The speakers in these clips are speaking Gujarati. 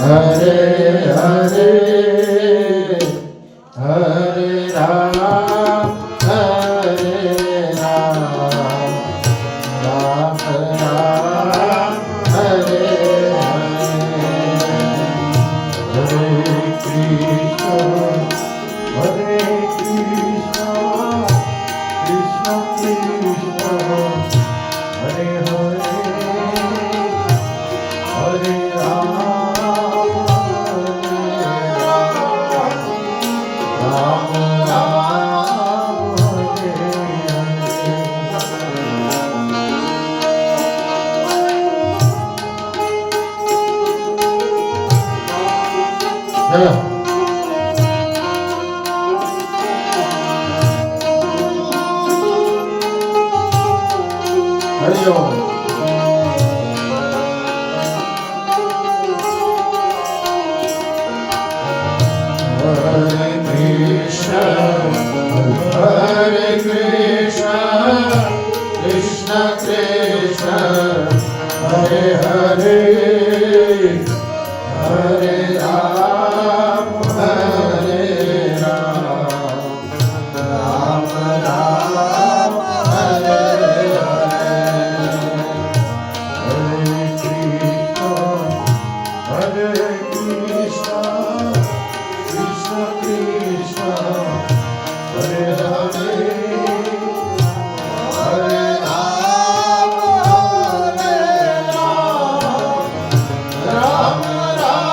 હરે હરે હરે રામ હરે રામ રામ રામ હરે હરે કૃષ્ણ કૃષ્ણ કૃષ્ણ હરે હરે હરે રામ રામ રામ હરે હરે Hariom Hare Krishna, Krishna Krishna, Hare Hare, Hare Ram, Hare Ram, Ram Ram, Hare Hare, Hare Krishna, Krishna Krishna, Hare Hare, Hare Ram, Hare Ram, Ram Ram,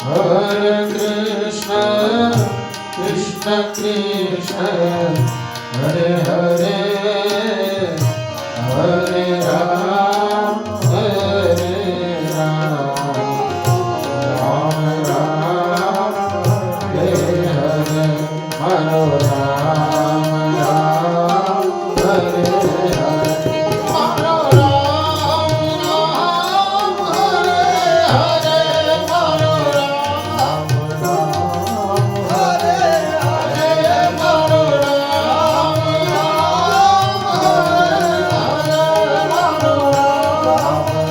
Hare Krishna Krishna, Hare Hare, Hare Ram, Hare Ram, Ram Ram, Hare Hare, Mano Ram Ram, Hare Hare, Mano Ram Ram, Hare Hare, Mano Ram Ram, Hare Hare, Mano Ram Ram, Hare Hare, Mano Ram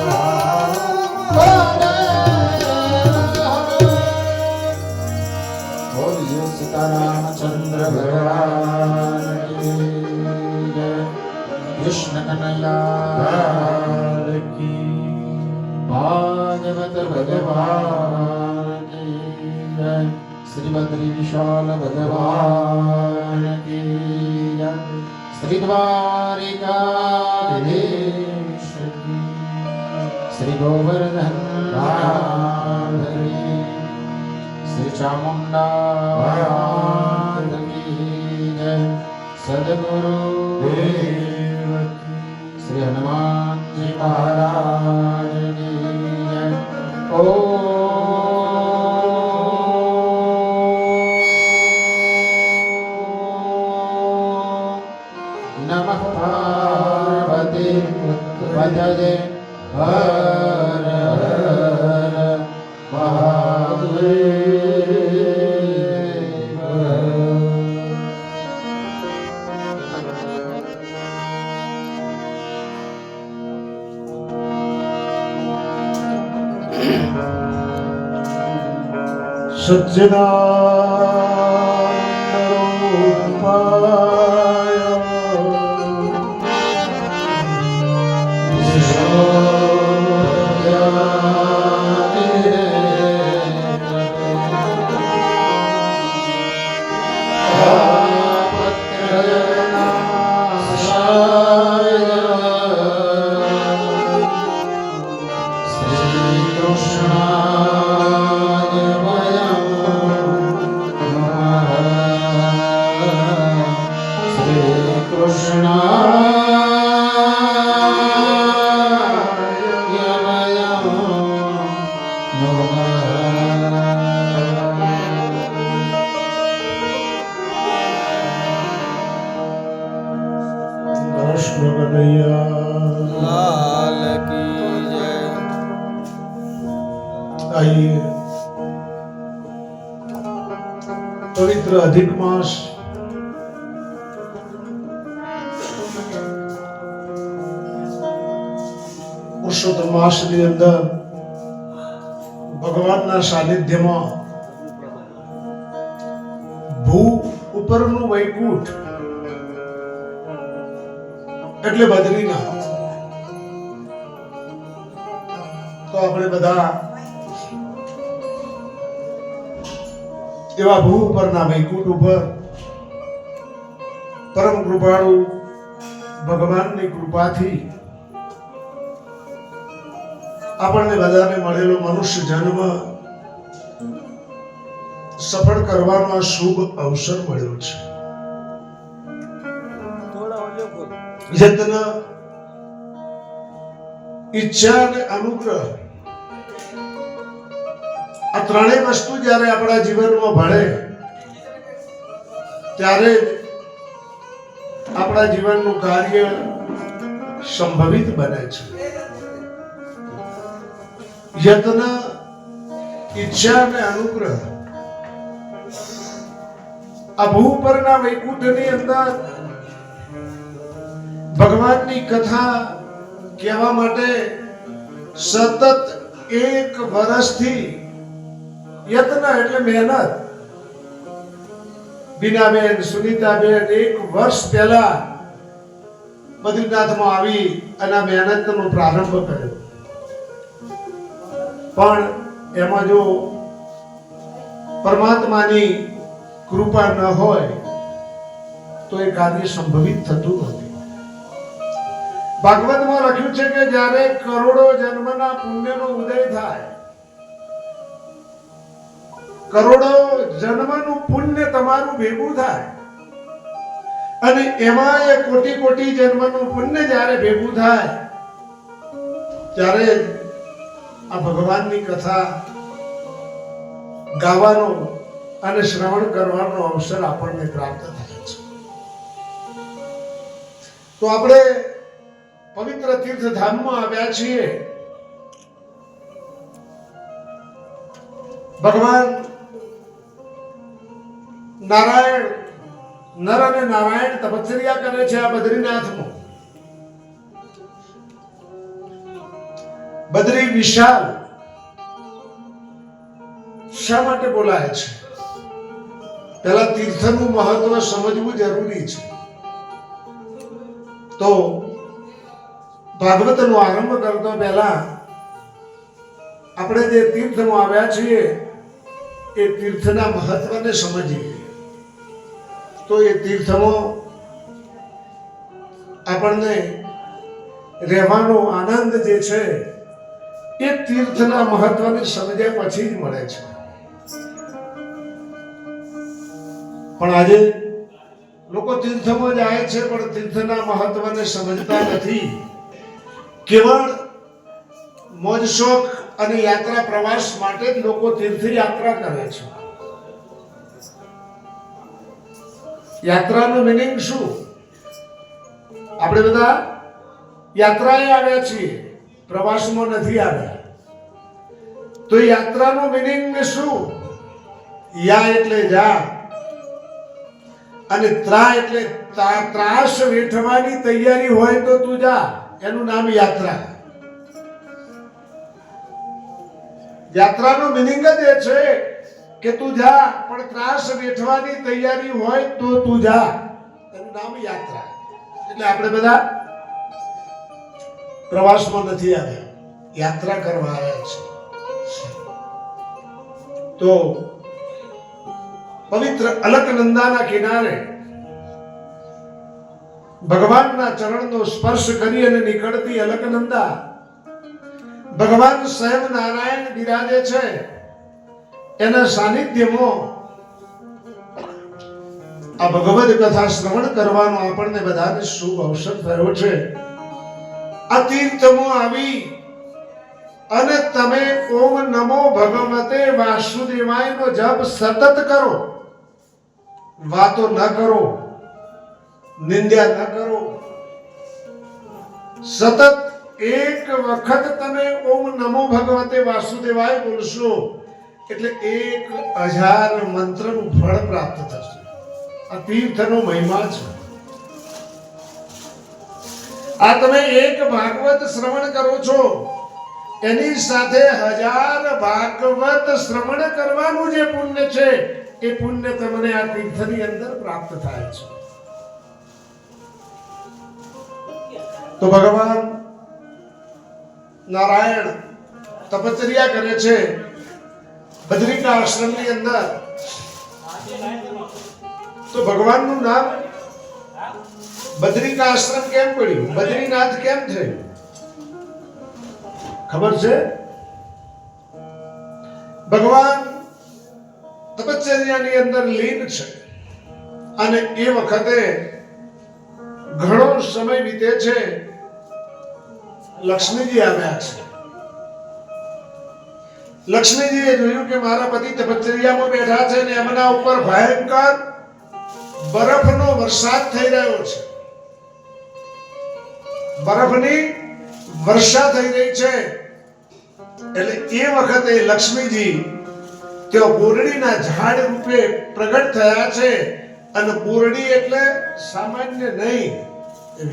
Ram, Hare Hare. बोलिए सीतारामचंद्र भगवान की जय। कृष्ण कन्हैया लाल की, भागवत भगवान की जय। श्री बद्री विशाल भगवान की जय। श्री द्वारिकाधीश की, श्री गोवर्धन राधरी, श्री चामुंडा माता की जय। सद्गुरु देव की, श्री हनुमान जी महाराज की जय। ओम नमः पार्वती पतये हर हर महादेव। सच्चिदानंद કૃષ્ણ કનૈયા લાલ કી જય. આइए પવિત્ર અધિક માસ પુરુષોત્તમ માસની અંદર ભગવાનના સાનિધ્યમાં ભૂ ઉપરનું વૈકુંઠ એટલે બદ્રીનાથ. તો આપણે બધા એવા ભૂ ઉપરના વૈકુંઠ ઉપર પરમ કૃપાળુ ભગવાનની કૃપાથી આપણને બધાને મળેલો મનુષ્ય જન્મ સફળ કરવાનો આ શુભ અવસર મળ્યો છે. યત્ન, ઈચ્છા અને અનુગ્રહ આ ત્રણેય વસ્તુ જ્યારે આપણા જીવનમાં ભળે ત્યારે આપણા જીવનનું કાર્ય સંભવિત બને છે. યત્ન, ઈચ્છા અને અનુગ્રહ આ ભૂ પરના વૈકુંઠની અંદર ભગવાનની કથા કહેવા માટે સતત 1 વર્ષથી યત્ન એટલે મહેનત. બીનાબેન, સુનીતાબેન 1 વર્ષ પહેલા બદ્રીનાથમાં આવી અને આ મહેનતનો પ્રારંભ કર્યો. પણ એમાં જો પરમાત્માની કૃપા ન હોય તો એ કાર્ય સંભવિત થતું નથી. ભાગવતમાં લખ્યું છે કે જ્યારે કરોડો જન્મના પુણ્યનો ઉદય થાય, કરોડો જન્મનું પુણ્ય તમારું ભેગું થાય અને એમાં એ કોટી કોટી જન્મનું પુણ્ય જ્યારે ભેગું થાય ત્યારે આ ભગવાનની કથા ગાવાનો અને શ્રવણ કરવાનો અવસર આપણને પ્રાપ્ત થાય છે. તો આપણે પવિત્ર તીર્થધામમાં આવ્યા છીએ. ભગવાન નારાયણ, નર અને નારાયણ તપશ્ચર્યા કરે છે આ બદ્રીનાથમાં. બદ્રી વિશાળ શા માટે બોલાય છે? પહેલા તીર્થનું મહત્વ સમજવું જરૂરી છે. તો ભાગવતનો આરંભ કરતા પહેલા આપણે જે તીર્થમાં આવ્યા છીએ એ તીર્થના મહત્વને સમજીએ. તો એ તીર્થમાં આપણને રહેવાનો આનંદ જે છે એ તીર્થના મહત્વને સમજ્યા પછી જ મળે છે. પણ આજે લોકો તીર્થમાં જાય છે પણ તીર્થના મહત્વને સમજતા નથી. કેવળ મોજ શોખ અને યાત્રા પ્રવાસ માટે જ લોકો તીર્થયાત્રા કરે છે. યાત્રાનો મિનિંગ શું? આપણે બધા યાત્રાએ આવ્યા છીએ, પ્રવાસમાં નથી આવ્યા. તો યાત્રાનો મિનિંગ શું? યા એટલે જા અને ત્રા એટલે ત્રાસ વેઠવાની તૈયારી હોય તો તું જા, એનું નામ યાત્રા. યાત્રાનો મિનિંગ જ એ છે કે તું જા, પણ ત્રાસ વેઠવાની તૈયારી હોય તો તું જા, એનું નામ યાત્રા. એટલે આપણે બધા પ્રવાસમાં નથી આવ્યા, યાત્રા કરવા આવ્યા છે. તો પવિત્ર અલકનંદાના કિનારે ભગવાનના ચરણનો સ્પર્શ કરી અને નીકળતી અલકનંદા ભગવાન સ્વયં નારાયણ બિરાજે છે. એના સાનિધ્યમાં આ ભગવદ કથા શ્રવણ કરવાનો આપણને બધાને શુભ અવસર થયો છે. આ તીર્થમાં આવી અને તમે ઓમ નમો ભગવતે વાસુદેવાય નો જપ સતત કરો. વાતો ન કરો, નિંદ્યા ન કરો, સતત એક વખત તમે ઓમ નમો ભગવતે વાસુદેવાય બોલશો એટલે 1000 મંત્રનું ફળ પ્રાપ્ત થશે. આ તીર્થનો મહિમા છે. આ તમે એક ભાગવત શ્રવણ કરો છો એની સાથે 1000 ભાગવત શ્રવણ કરવાનું જે પુણ્ય છે એ પુણ્ય તમને આ તીર્થની અંદર પ્રાપ્ત થાય છે. તો ભગવાન નારાયણ તપશ્ચર્યા કરે છે બદ્રિકા આશ્રમની અંદર. તો ભગવાનનું નામ બદ્રિકા આશ્રમ કેમ પડ્યું, બદ્રીનાથ કેમ થયું ખબર છે? ભગવાન તપશ્ચર્યાની અંદર લીન છે અને એ વખતે ઘણો સમય વીતે છે. લક્ષ્મીજી આવ્યા છે. લક્ષ્મીજીએ જોયું કે મારા પતિ તપશ્ચર્યામાં બેઠા છે અને એમના ઉપર ભયંકર બરફનો વરસાદ થઈ રહ્યો છે. બરફની વર્ષા થઈ રહી છે. એટલે એ વખતે લક્ષ્મીજી તેઓ બોરડીના ઝાડ રૂપે પ્રગટ થયા છે. અને બોરડી એટલે સામાન્ય નહીં,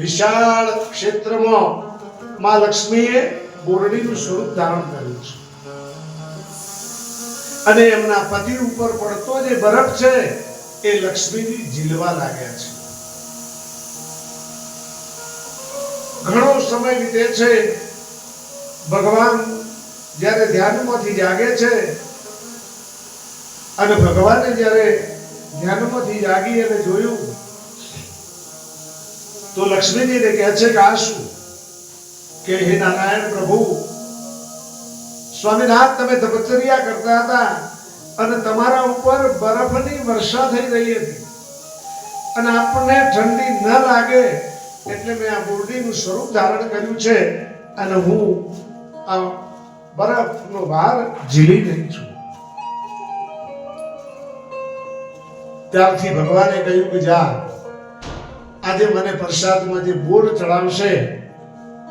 વિશાળ ક્ષેત્રમાં માં લક્ષ્મીએ બોરડીનું સ્વરૂપ ધારણ કર્યું છે. અને એમના પતિ ઉપર પડતો જે બરફ છે એ લક્ષ્મીજી ઝીલવા લાગ્યા છે. ઘણો સમય વીતે છે. ભગવાન જ્યારે ધ્યાનમાંથી જાગે છે અને ભગવાને જ્યારે ધ્યાનમાંથી જાગી અને જોયું તો લક્ષ્મીજીને કહે છે કે આ શું? કે હે નારાયણ પ્રભુ, સ્વામીનાથ તમે તપશ્ચર્યા કરતા હતા અને તમારા ઉપર બરફની વર્ષા થઈ રહી હતી અને આપણને ઠંડી ન લાગે એટલે મેં આ બોરડીનું સ્વરૂપ ધારણ કર્યું છે અને હું આ બરફનો ભાર ઝીલી રહી છું. ત્યારથી ભગવાને કહ્યું કે જા, આજે મને પ્રસાદમાં જે બોર ચડાવશે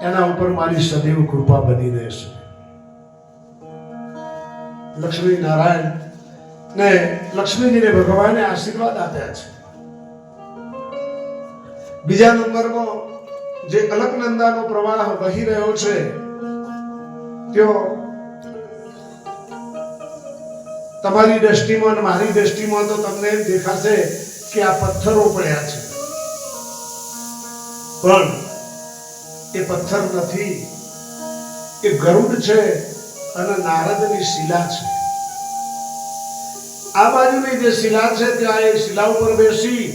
એના ઉપર મારી સદૈવ કૃપા બની રહેશે. લક્ષ્મી નારાયણ ને લક્ષ્મીજીને ભગવાને આશીર્વાદ આપ્યા છે. બીજા નંબરમાં જે અલકનંદાનો પ્રવાહ વહી રહ્યો છે તેઓ તમારી દ્રષ્ટિમાં અને મારી દ્રષ્ટિમાં તો તમને એમ દેખાશે કે આ પથ્થરો પડ્યા છે, પણ એ પથ્થર નથી, એ ગરુડ છે અને નારદની શિલા છે. આ બાજુની જે શિલા છે ત્યાં એ શિલા ઉપર બેસી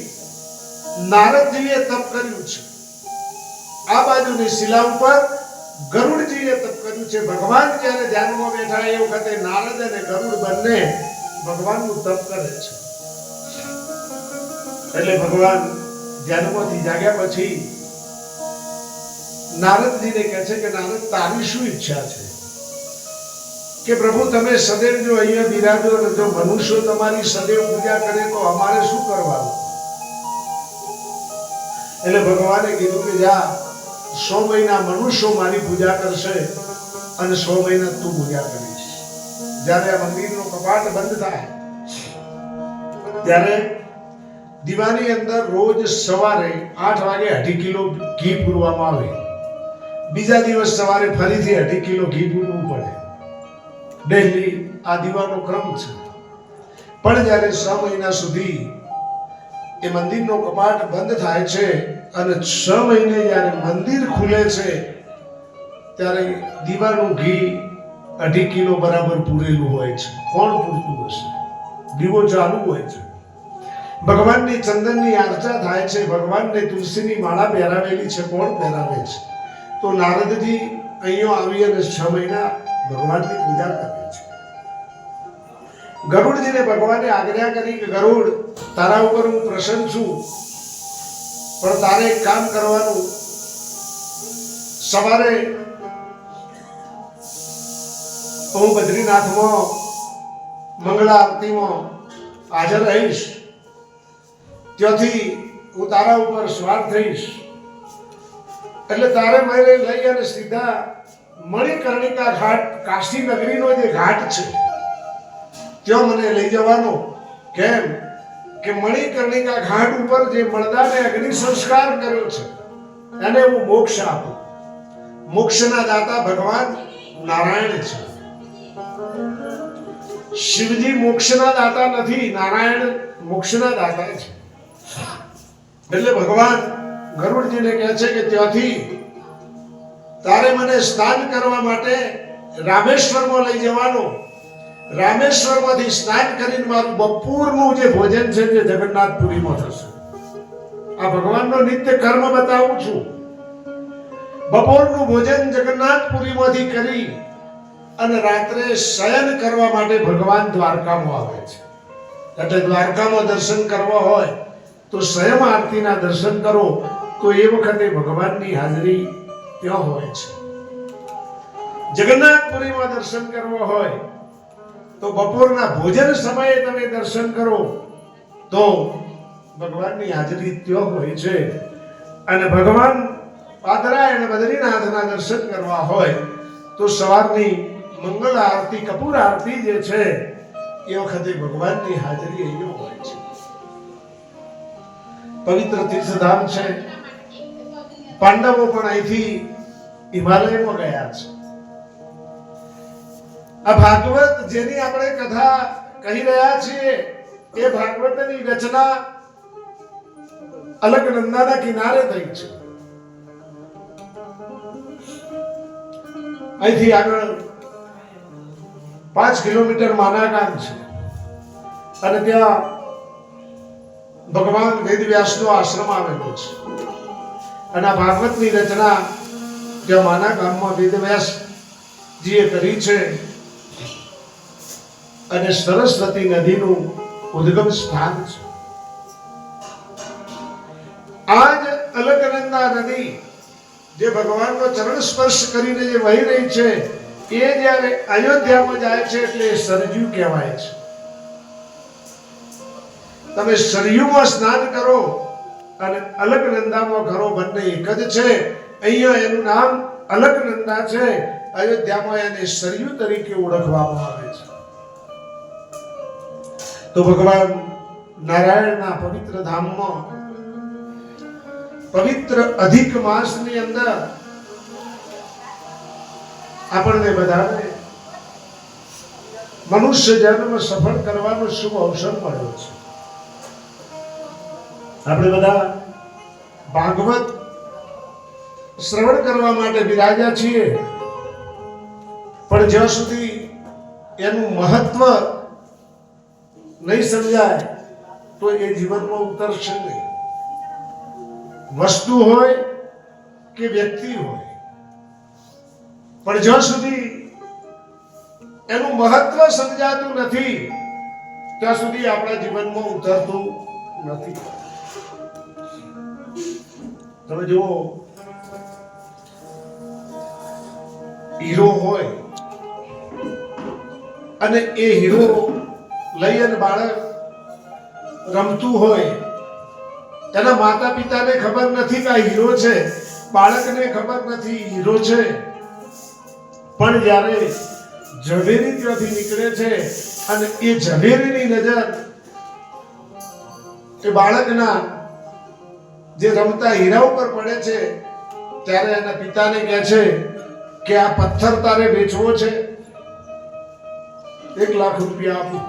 નારદજીએ તપ કર્યું છે. આ બાજુની શિલા ઉપર ગરુડજીએ તપ કર્યું છે. ભગવાન જ્યારે ધ્યાનમાં બેઠા એ વખતે નારદ અને ગરુડ બંને ભગવાનનું તપ કરે છે. એટલે ભગવાન ધ્યાનમાંથી જાગ્યા પછી નારદજીને કહે છે કે નારદ, તારી શું ઈચ્છા છે? કે પ્રભુ તમે સદૈવ જો અહીંયા બિરાજો અને જો મનુષ્યો તમારી સદૈવ પૂજા કરે તો અમારે શું કરવાનું? એટલે ભગવાને કીધું કે જા, 100 મહિના મનુષ્યો મારી પૂજા કરશે અને 100 મહિના તું પૂજા કરીશ. જ્યારે આ મંદિરનો કપાટ બંધ થાય ત્યારે દીવાની અંદર રોજ સવારે 8 વાગે 2.5 કિલો ઘી પૂરવામાં આવે. બીજા દિવસ સવારે ફરીથી 2.5 કિલો ઘી પૂરવું પડે. ડેલી આ દીવાનો ક્રમ છે. પણ જ્યારે 6 મહિના સુધી એ મંદિરનો કપાટ બંધ થાય છે અને 6 મહિને જ્યારે મંદિર ખુલે છે ત્યારે દીવાનું ઘી 2.5 કિલો બરાબર પૂરેલું હોય છે. કોણ પૂરતું હશે? દીવો ચાલુ હોય છે. ભગવાનની ચંદનની આરચા થાય છે. ભગવાનને તુલસીની માળા પહેરાવેલી છે. કોણ પહેરાવે છે? તો નારદજી અહીંયા આવી અને 6 મહિના ભગવાનની પૂજા કરે છે. ગરુડજીને ભગવાને આજ્ઞા કરી કે ગરુડ, તારા ઉપર હું પ્રસન્ન છું, પણ તારે એક કામ કરવાનું. સવારે હું બદ્રીનાથમાં મંગળા આરતીમાં હાજર રહીશ. ત્યાંથી હું તારા ઉપર સવાર થઈશ એટલે તારે મને લઈ અને સીધા મણિકર્ણિકા ઘાટ, કાશી નગરીનો જે ઘાટ છે ત્યાં મને લઈ જવાનો. કેમ કે મણિકર્ણિકા ઘાટ ઉપર જે મળદાને અગ્નિ સંસ્કાર કર્યો છે એને હું મોક્ષ આપું. મોક્ષના દાતા ભગવાન નારાયણ છે. શિવજી મોક્ષના દાતા નથી, નારાયણ મોક્ષના દાતા છે. એટલે ભગવાન ગરુડજીને કહે છે કે ત્યાંથી તારે મને સ્નાન કરવા માટે રામેશ્વરમાં લઈ જવાનો. રામેશ્વરમાંથી સ્નાન કરીને મારું બપોરનું જે ભોજન છે તે જગન્નાથપુરીમાં થશે. આ ભગવાનનો નિત્ય કર્મ બતાવું છું. બપોરનું ભોજન જગન્નાથપુરીમાંથી કરી અને રાત્રે શયન કરવા માટે ભગવાન દ્વારકામાં આવે છે. એટલે દ્વારકામાં દર્શન કરવા હોય તો સ્વયં આરતીના દર્શન કરો તો એ વખતે ભગવાનની હાજરી ત્યાં હોય છે. જગન્નાથપુરીમાં દર્શન કરવા હોય તો બપોરના ભોજન સમયે તમે દર્શન કરો તો ભગવાનની હાજરી ત્યાં હોય છે. અને ભગવાન પાદરા અને બદ્રીનાથના દર્શન કરવા હોય તો સવારની મંગળ આરતી, કપૂર આરતી જે છે એ વખતે ભગવાનની હાજરી અહીંયા હોય છે. પવિત્ર તીર્થધામ છે. પાંડવો પણ અહીંથી હિમાલયમાં ગયા છે. આ ભાગવત જેની આપણે કથા કહી રહ્યા છીએ એ ભાગવતની રચના અલકનંદાના કિનારે થઈ છે. અહીંથી આગળ 5 કિલોમીટર માનાગામ છે અને ત્યાં ભગવાન વેદવ્યાસનો આશ્રમ આવેલો છે. અને આ ભાગવતની રચના ત્યાં માનાગામમાં વેદવ્યાસજીએ કરી છે. અને સરસ્વતી નદીનું ઉદ્ગમ સ્થાન છે. આજ અલકનંદા નદી જે ભગવાનનો ચરણ સ્પર્શ કરીને જે વહી રહી છે એ જ્યારે અયોધ્યામાં જાય છે એટલે સરયુ કહેવાય છે. તમે સરયુમાં સ્નાન કરો અને અલકનંદામાં કરો, બંને એક જ છે. અહીંયા એનું નામ અલકનંદા છે, અયોધ્યામાં એને સરયુ તરીકે ઓળખવામાં આવે છે. તો ભગવાન નારાયણના પવિત્ર ધામમાં પવિત્ર અધિક માસની અંદર આપણને બધાને મનુષ્ય જન્મ સફળ કરવાનો શુભ અવસર મળ્યો છે. આપણે બધા ભાગવત શ્રવણ કરવા માટે બિરાજ્યા છીએ, પણ જ્યાં સુધી એનું મહત્વ નહીં સમજાય તો એ જીવનમાં ઉતરશે નહીં. વસ્તુ હોય કે વ્યક્તિ હોય, પણ જ્યાં સુધી એનું મહત્વ સમજાતું નથી ત્યાં સુધી આપણા જીવનમાં ઉતરતું નથી. તમે જુઓ, હીરો હોય અને એ હીરો લઈ અને બાળક રમતું હોય, તેના માતા પિતાને ખબર નથી કે આ હીરો છે, બાળકને ખબર નથી હીરો છે. પણ જ્યારે ઝવેરી ત્યાંથી નીકળે છે અને એ ઝવેરીની નજર એ બાળકના જે રમતા હીરા ઉપર પડે છે ત્યારે એના પિતાને કહે છે કે આ પથ્થર તારે વેચવો છે, 1 લાખ રૂપિયા આપું.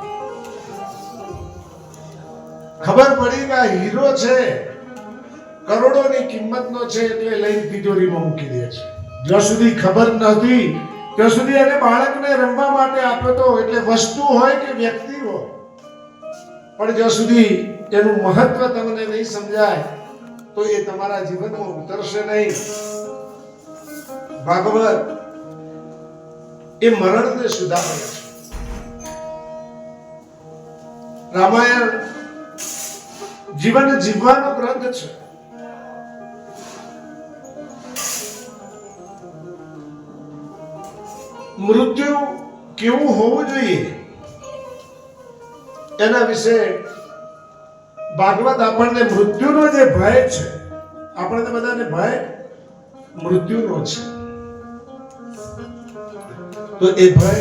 ખબર પડી કે આ હીરો છે, કરોડોની કિંમતનો છે, એટલે લઈને તિજોરીમાં મૂકી દે છે. જ્યાં સુધી ખબર નહોતી ત્યાં સુધી એને બાળકને રમવા માટે આપ્યો તો. એટલે વસ્તુ હોય કે વ્યક્તિ હોય, પણ જ્યાં સુધી એનું મહત્વ તમને નહીં સમજાય તો એ તમારા જીવનમાં ઉતરશે નહીં. ભાગવત એ મરણને સુધારે છે. રામાયણ જીવન જીવવાનો ગ્રંથ છે. મૃત્યુ કેવું હોવું જોઈએ એના વિશે ભાગવત આપણને મૃત્યુનો જે ભય છે, આપણને બધાને ભય મૃત્યુનો છે. તો એ ભય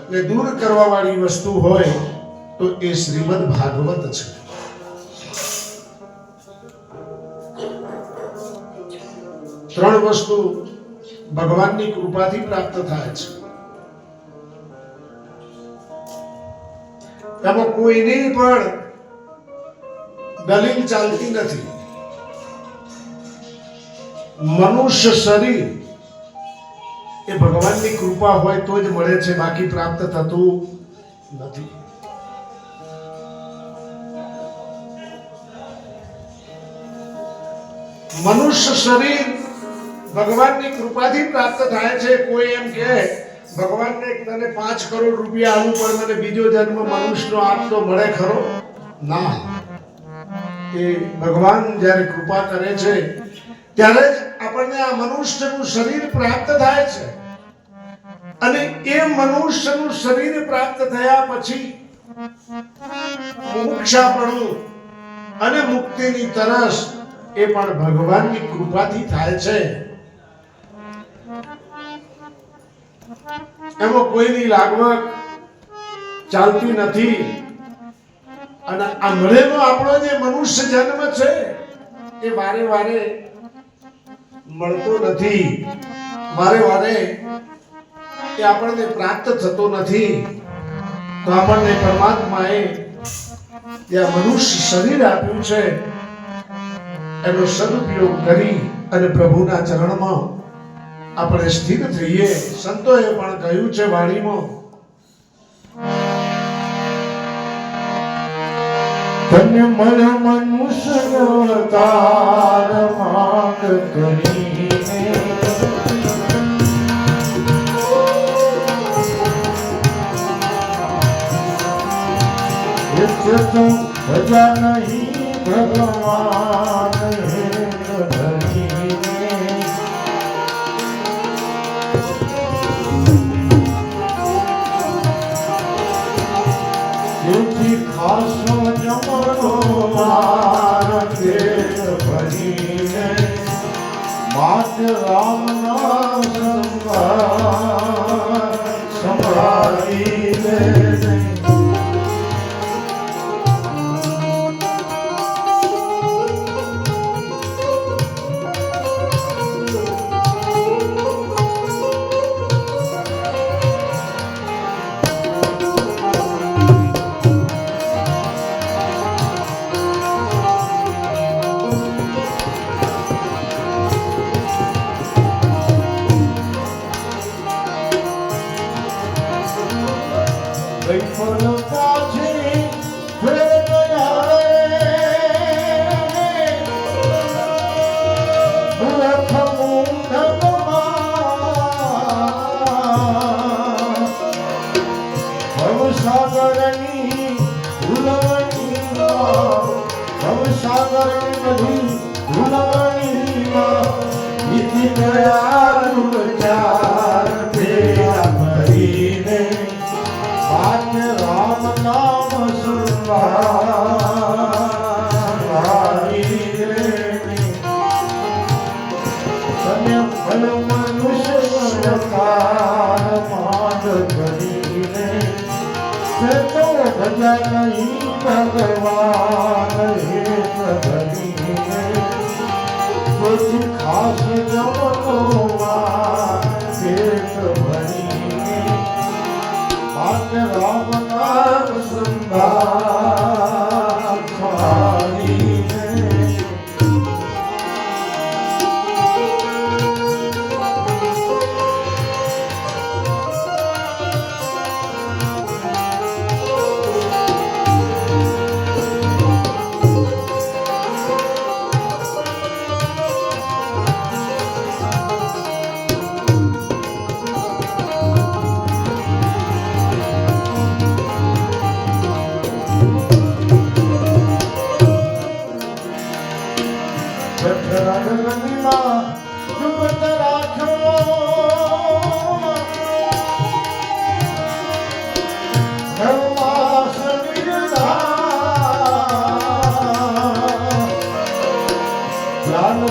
ને દૂર કરવા વાળી વસ્તુ હોય તો એ શ્રીમદ ભાગવત છે. ત્રણ વસ્તુ ભગવાનની કૃપાથી પ્રાપ્ત થાય છે. એમાં કોઈની પણ દલીલ ચાલતી નથી. મનુષ્ય શરીર એ ભગવાનની કૃપા હોય તો જ મળે છે, બાકી પ્રાપ્ત થતું નથી. મનુષ્ય શરીર ભગવાનની કૃપાથી પ્રાપ્ત થાય છે. કોઈ એમ કે ભગવાનને તને 5 કરોડ રૂપિયા આલું પણ મને બીજો જન્મ મનુષ્યનો આપતો મળે ખરો? ના. એ ભગવાન જ્યારે કૃપા કરે છે ત્યારે જ આપણને આ મનુષ્યનું શરીર પ્રાપ્ત થાય છે. અને એ મનુષ્યનું શરીર પ્રાપ્ત થયા પછી મોક્ષાપણું અને મુક્તિની તરસ એ પણ ભગવાનની કૃપાથી થાય છે. એમાં કોઈની લાગવગ ચાલતી નથી. અને આ મળેલો આપણો જે મનુષ્ય જન્મ છે એ વારે વારે મળતો નથી. વારે વારે એ આપણને પ્રાપ્ત થતો નથી. તો આપણને પરમાત્માએ જે આ મનુષ્ય શરીર આપ્યું છે એનો સદુપયોગ કરી અને પ્રભુના ચરણમાં આપણે સ્થિર થઈએ. સંતોએ પણ કહ્યું છે વાણીમાં, ધન્ય મન મનુષ્ય અવતાર માંગ કરીને તો ભજા નહીં ભગવાન ખાસો જમરો માર પેટ ભરીને માત રામ નામ સંભાળી લે. ભગવાન ખાસ જમવા પેટ ભરીને માત રામ નામ સંભાળીને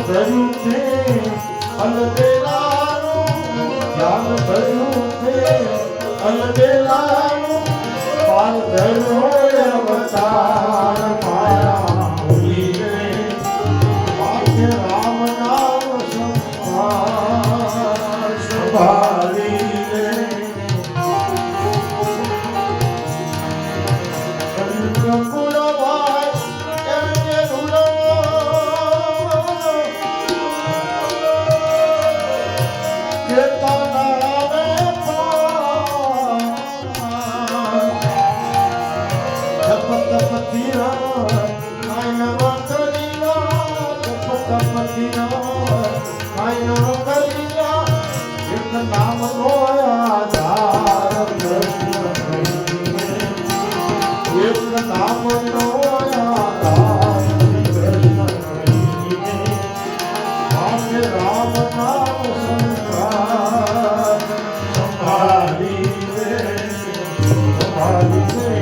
ધર્મ છે અલબેલાનું, ધ્યાન ભર્યું છે અલબેલાનું, પાર ધરો અવતાર માયા ભૂલીને, માથે રામ નામ સંભાળીને, નામ નો આધાર કૃષ્ણ, એક નામ નો આધાર કૃષ્ણ, માથે રામ નામ સંભાળીને, સંભાળીને.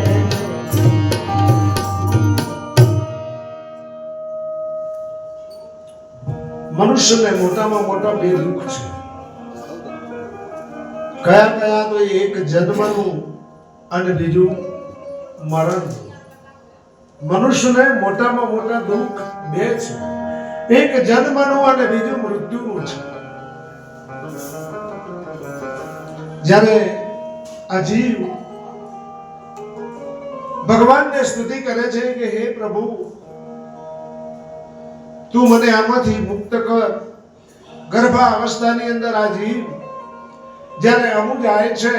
મનુષ્યને મોટામાં મોટા બે દુઃખ છે. કયા કયા? તો એક જન્મનું અને બીજું મરણનું. મનુષ્યને મોટામાં મોટા દુઃખ બે છે. એક જન્મનું અને બીજું મૃત્યુનું છે. જ્યારે આ જીવ ભગવાનને સ્તુતિ કરે છે કે હે પ્રભુ, તું મને આમાંથી મુક્ત કર. ગર્ભાવસ્થાની અંદર આ જીવ જ્યારે અમુ જાય છે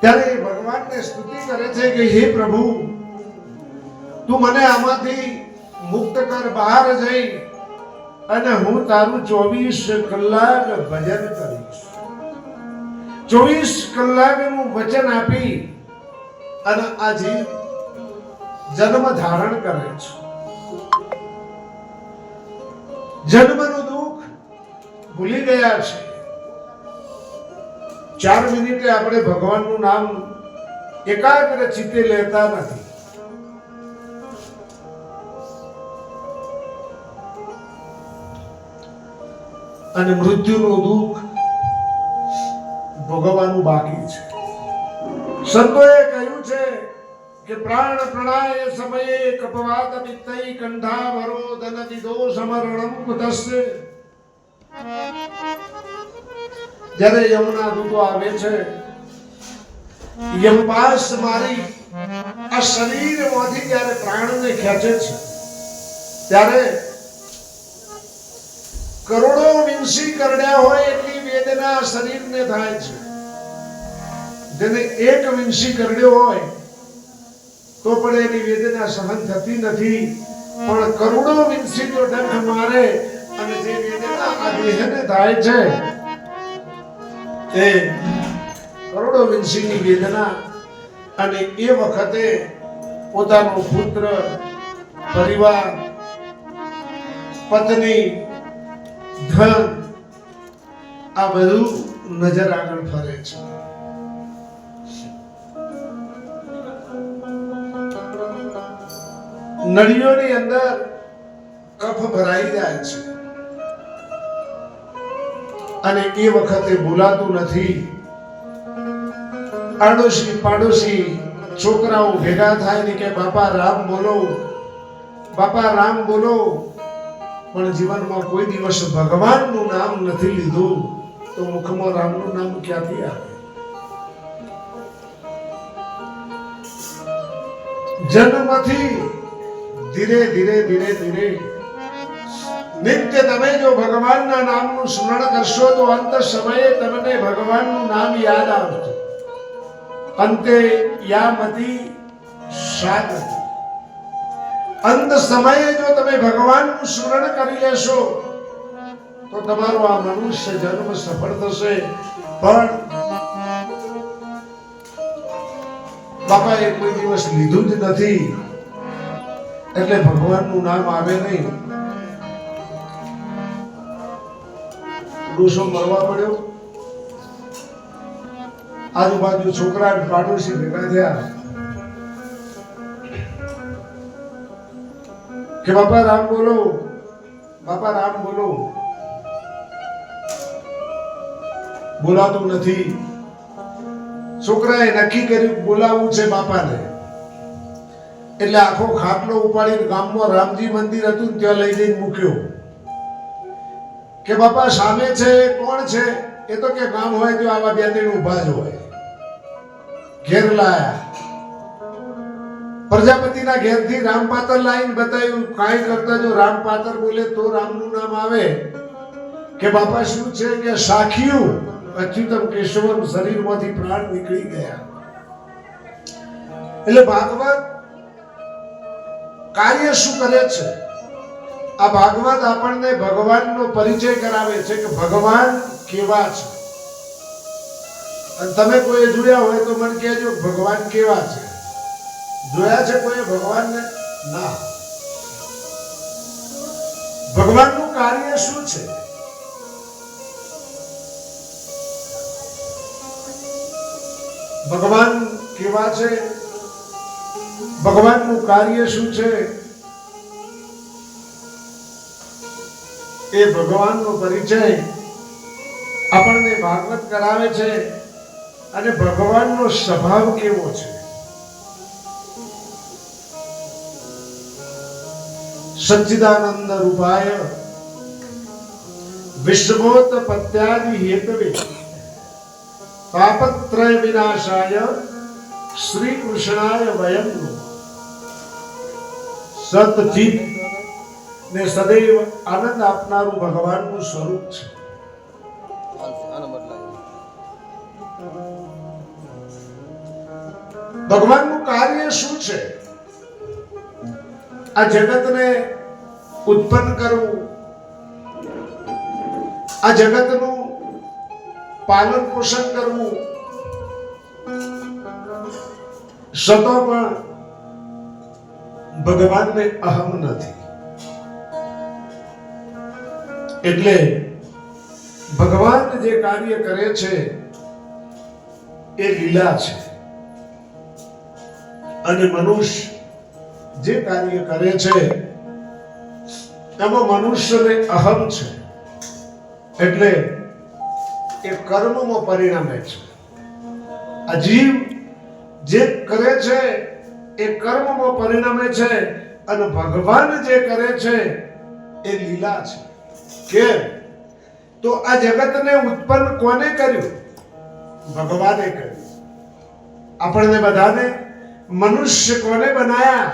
ત્યારે એ ભગવાનને સ્તુતિ કરે છે કે હે પ્રભુ, તું મને આમાંથી મુક્ત કર, બહાર જઈ અને હું તારું 24 કલાક ભજન કરીશ. 24 કલાકનું વચન આપી અને આ જીવ જન્મ ધારણ કરે છે. જન્મનું દુઃખ ભૂલી ગયા છે. 4 મિનિટે આપણે ભગવાનનું નામ એકાગ્ર ચિત્તે લેતા નથી. અને મૃત્યુનું દુઃખ ભોગવવાનું બાકી છે. સંતોએ કહ્યું છે કે પ્રાણ પ્રણાય સમયે કપવાત પિત્તૈ કંઠાવરો દનતિ દોષમરણમ કુતસ્ય. જ્યારે યમના દૂતો આવે છે, યમપાસ મારી આ શરીરમાંથી જ્યારે પ્રાણને ખેંચે છે ત્યારે કરોડો વિંસી કરડ્યા હોય એટલી વેદના શરીરને થાય છે. જેને એક વિંસી કરડ્યો હોય તો પણ એની વેદના સહન થતી નથી, પણ કરોડો વિંસી જો ડંખ મારે અને જે વેદના આ દેહને થાય છે એ કરોડો વિંસીની વેદના. અને એ વખતે પોતાનો પુત્ર, પરિવાર, પત્ની, ધન આ બધું નજર આગળ ફરે છે. નળીઓની અંદર કફ ભરાઈ જાય છે અને એ વખતે બોલાતું નથી. આડોશી પાડોશી છોકરાઓ ભેગા થાય ને કે બાપા રામ બોલો, બાપા રામ બોલો, પણ જીવનમાં કોઈ દિવસ ભગવાનનું નામ નથી લીધું તો મુખમાં રામનું નામ ક્યાંથી આવે? જન્મથી ધીરે ધીરે ધીરે ધીરે નિત્ય તમે જો ભગવાનના નામનું સ્મરણ કરશો તો અંત સમયે તમને ભગવાનનું નામ યાદ આવશે. અંતે યામતી શાંતિ. અંત સમયે જો તમે ભગવાનનું સ્મરણ કરી લેશો તો તમારો આ મનુષ્ય જન્મ સફળ થશે. પણ બાપાએ કોઈ દિવસ લીધું જ નથી એટલે ભગવાનનું નામ આવે નહીં. ડોસો મરવા પડ્યો, આજુબાજુ છોકરા પાડોશી ભેગા થયા કે બાપા રામ બોલો, બાપા રામ બોલો, બોલાતું નથી. છોકરાએ નક્કી કર્યું બોલાવવું છે બાપાને, એટલે આખો ખાટલો ઉપાડીને ગામમાં રામજી મંદિર હતું ને ત્યાં લઈ જઈને મૂક્યો કે બાપા સામે છે કોણ છે? એ તો કે ગામ હોય તો આવા બે ત્રણ ઊભા જ હોય. ઘેર લાયા, પ્રજાપતિના ઘેરથી રામપાતર લાઈન બતાવ્યું. કાંઈ કરતા જો રામપાતર બોલે તો રામનું નામ આવે. કે બાપા શું છે? કે સાખ્યું અચ્યુતમ કેશવમ, શરીરમાંથી પ્રાણ નીકળી ગયા. એટલે ભાગવત કાર્ય શું કરે છે? આ ભાગવત આપણને ભગવાનનો પરિચય કરાવે છે કે ભગવાન કેવા છે. અને તમે કોઈ જોયા હોય તો મને કહેજો ભગવાન કેવા છે. જોયા છે કોઈ ભગવાનને? ના. ભગવાનનું કાર્ય શું છે? ભગવાન કેવા છે? ભગવાનનું કાર્ય શું છે? એ ભગવાનનો પરિચય આપણને ભાગવત કરાવે છે. અને ભગવાનનો સ્વભાવ કેવો છે? સચ્ચિદાનંદ રૂપાય વિશ્વોત્પત્યાદિ હેતવે પાપત્રય વિનાશાય શ્રી કૃષ્ણાય વયમ સતચિત ને સદૈવ આનંદ આપનારું ભગવાનનું સ્વરૂપ છે. ભગવાનનું કાર્ય શું છે? આ જગતને ઉત્પન્ન કરવું, આ જગતનું પાલન પોષણ કરવું, સતો પણ ભગવાનને અહમ નથી. એટલે ભગવાન જે કાર્ય કરે છે એ લીલા છે, અને મનુષ્ય જે કાર્ય કરે છે એમાં મનુષ્યને અહમ છે. એટલે એ કર્મમાં પરિણમે છે. આ જીવ જે કરે છે એ કર્મમાં પરિણમે છે, અને ભગવાન જે કરે છે એ લીલા છે. કેમ? તો આ જગતને ઉત્પન્ન કોને કર્યું? ભગવાને કર્યું. આપણને બધાને મનુષ્ય કોને બનાયા?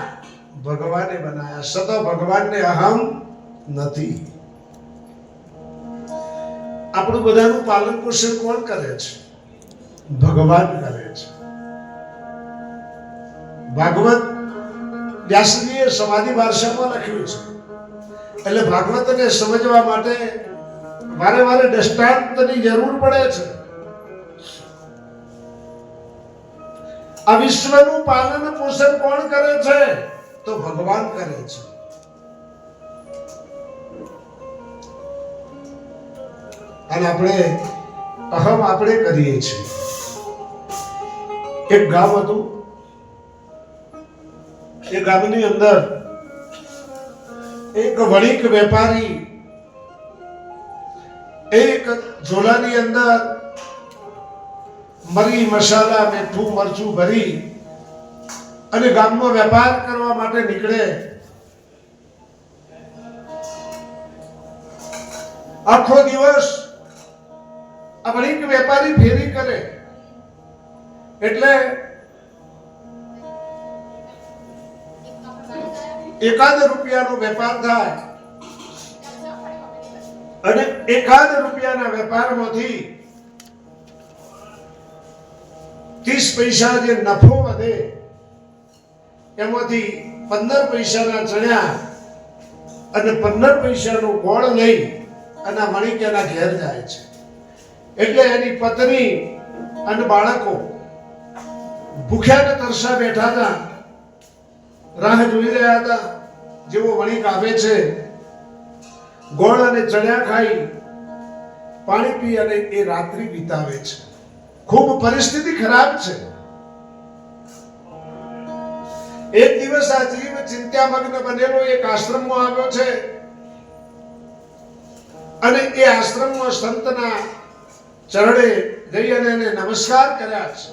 ભગવાને બનાયા. સતો ભગવાનને અહમ નથી. આપણું બધાનું પાલન પોષણ કોણ કરે છે? ભગવાન કરે છે. ભાગવત વ્યાસજીએ સમાધિ ભાષામાં લખ્યું છે. એટલે ભાગવતને સમજવા માટે વારે વારે દ્રષ્ટાંતની જરૂર પડે છે. આ વિશ્વનું પાલન પોષણ કોણ કરે છે? તો ભગવાન કરે છે. અને આપણે અહમ આપણે કરીએ છીએ. એક ગામ હતું. એ ગામની અંદર એક વણિક વેપારી એક ઝોલાની અંદર મરી મસાલા મીઠું મરચું ભરી અને ગામમાં વેપાર કરવા માટે નીકળે. આખો દિવસ આ વણિક વેપારી ફેરી કરે. એટલે એકાદ રૂપિયાનો વેપાર થાય, અને એકાદ રૂપિયાના વેપારમાંથી 30 પૈસા જે નફો વધે એમાંથી 15 પૈસાના ચણ્યા અને 15 પૈસાનો ગોળ લઈ અને વણિક એના ઘેર જાય છે. એટલે એની પત્ની અને બાળકો ભૂખ્યા ને તરસા બેઠા હતા, રાહ જોઈ રહ્યા હતા. જેવો વણિક આવે છે, ગોળ અને ચણ્યા ખાઈ પાણી પી અને એ રાત્રિ વિતાવે છે. ખૂબ પરિસ્થિતિ ખરાબ છે. એક દિવસ આ જીવ ચિંતામગ્ન બનેલો એક આશ્રમમાં આવ્યો છે. અને એ આશ્રમમાં સંતના ચરણે જઈ અને એને નમસ્કાર કર્યા છે.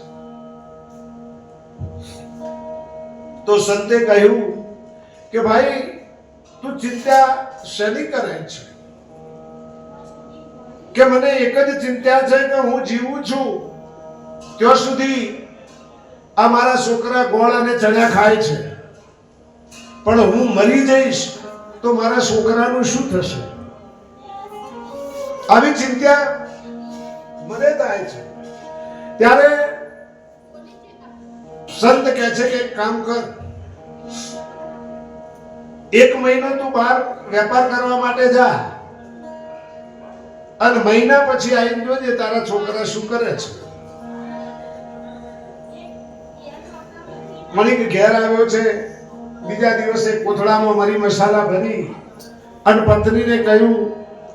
તો સંતે કહ્યું કે ભાઈ તું ચિંતા શેની કરે છે? કે મને એક જ ચિંતા છે કે હું જીવું છું ત્યાં સુધી આ મારા છોકરા ગોળ અને ચણા ખાય છે, પણ હું મરી જઈશ તો મારા છોકરાનું શું થશે? આવી ચિંતા મને થાય છે. ત્યારે સંત કહે છે કે એક કામ કર, 1 મહિનો તું બહાર વેપાર કરવા માટે જા અને મહિના પછી આવીને જોજે તારા છોકરા શું કરે છે. મણિક ઘેર આવ્યો છે. બીજા દિવસે કોથળામાં મરી મસાલા ભરી અને પત્નીને કહ્યું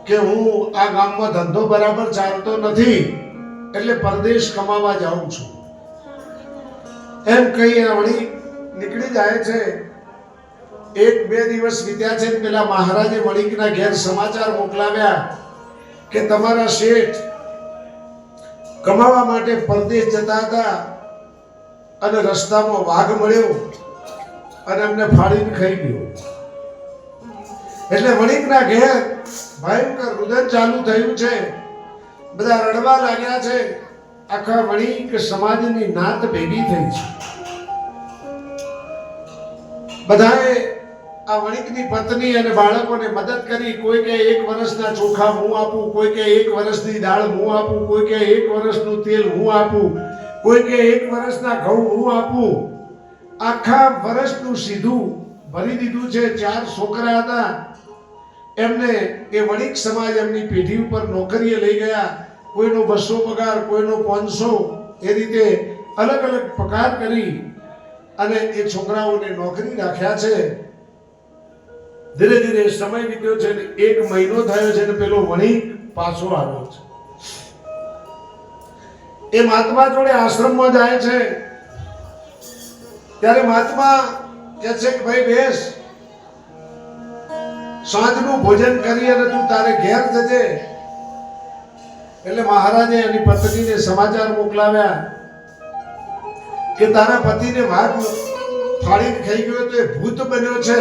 કે હું આ ગામમાં ધંધો બરાબર ચાલતો નથી એટલે પરદેશ કમાવા જાઉં છું. એમ કહી મણિક નીકળી જાય છે. 1-2 દિવસ વીત્યા છે. પેલા મહારાજે મણિકના ઘેર સમાચાર મોકલાવ્યા કે તમારા શેઠ કમાવા માટે પરદેશ જતા હતા અને રસ્તામાં વાઘ મળ્યો અને એમને ફાડીને ખાઈ ગયો. એટલે વણિકના ઘેર ભયંકર રુદન ચાલુ થયું છે. બધા રડવા લાગ્યા છે. આખા વણિક સમાજની નાત ભેગી થઈ છે. બધાએ આ વણિકની પત્ની અને બાળકોને મદદ કરી. કોઈ કે 1 વર્ષના ચોખા હું આપું, કોઈ કે 1 વર્ષની દાળ હું આપું, કોઈ કે 1 વર્ષનું તેલ હું આપું, કોઈ કે 1 વર્ષના ઘઉં હું આપું. આખા વર્ષનું સીધું ભરી દીધું છે. 4 છોકરા હતા એમને એ વણિક સમાજ એમની પેઢી ઉપર નોકરીએ લઈ ગયા. કોઈનો 200 પગાર, કોઈનો 500, એ રીતે અલગ અલગ પગાર કરી અને એ છોકરાઓને નોકરી રાખ્યા છે. ધીરે ધીરે સમય વીત્યો છે ને 1 મહિનો થયો છે ને પેલો વણિક પાછો આવ્યો છે. એ મહાત્મા જોડે આશ્રમમાં જાય છે. ત્યારે મહાત્મા કહે છે કે ભાઈ બેસ, સાંજનું ભોજન કરી અને તું તારે ઘેર જજે. એટલે મહારાજે એની પત્નીને સમાચાર મોકલાવ્યા કે તારા પતિને વાઘ ફાડીને ખાઈ ગયો તો એ ભૂત બન્યો છે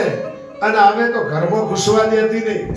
અને હવે તો ઘરમાં ઘૂસવા દેતી નહીં.